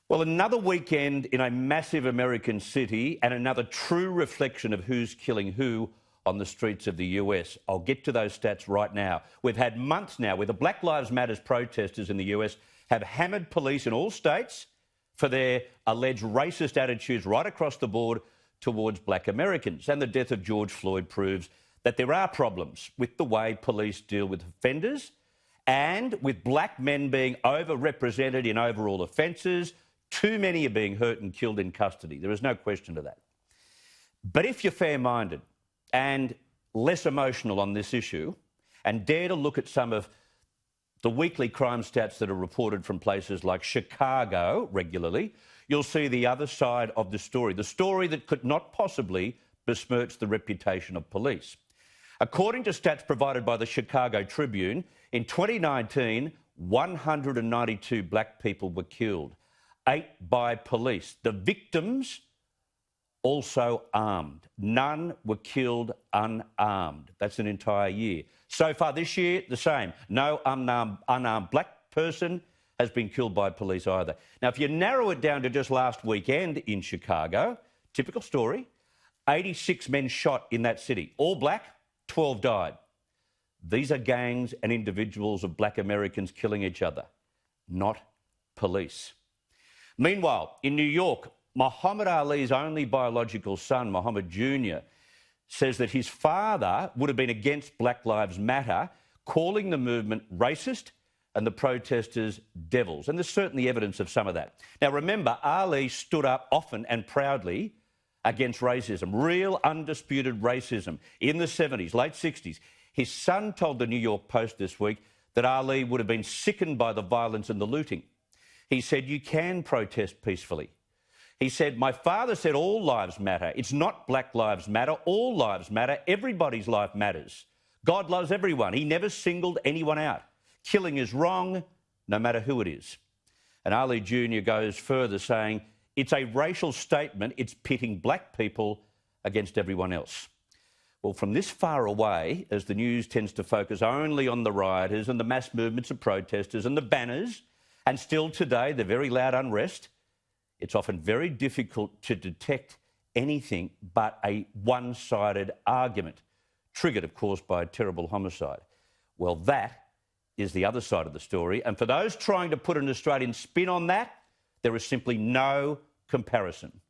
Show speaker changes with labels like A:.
A: Well, another weekend in a massive American city and another true reflection of who's killing who on the streets of the US. I'll get to those stats right now. We've had months now where the Black Lives Matter protesters in the US have hammered police in all states for their alleged racist attitudes right across the board towards black Americans. And the death of George Floyd proves that there are problems with the way police deal with offenders and with black men being overrepresented in overall offences. Too many are being hurt and killed in custody. There is no question to that. But if you're fair-minded and less emotional on this issue and dare to look at some of the weekly crime stats that are reported from places like Chicago regularly, you'll see the other side of the story that could not possibly besmirch the reputation of police. According to stats provided by the Chicago Tribune, in 2019, 192 black people were killed, 8 by police. The victims also armed. None were killed unarmed. That's an entire year. So far this year, the same. No unarmed black person has been killed by police either. Now, if you narrow it down to just last weekend in Chicago, typical story, 86 men shot in that city. All black, 12 died. These are gangs and individuals of black Americans killing each other, not police. Meanwhile, in New York, Muhammad Ali's only biological son, Muhammad Jr., says that his father would have been against Black Lives Matter, calling the movement racist and the protesters devils. And there's certainly evidence of some of that. Now, remember, Ali stood up often and proudly against racism, real undisputed racism in the 70s, late 60s. His son told the New York Post this week that Ali would have been sickened by the violence and the looting. He said, "You can protest peacefully." He said, "My father said all lives matter. It's not Black Lives Matter. All lives matter. Everybody's life matters. God loves everyone. He never singled anyone out. Killing is wrong, no matter who it is." And Ali Jr. goes further, saying, "It's a racial statement. It's pitting black people against everyone else." Well, from this far away, as the news tends to focus only on the rioters and the mass movements of protesters and the banners, and still today the very loud unrest, it's often very difficult to detect anything but a one-sided argument, triggered, of course, by a terrible homicide. Well, that is the other side of the story. And for those trying to put an Australian spin on that, there is simply no comparison.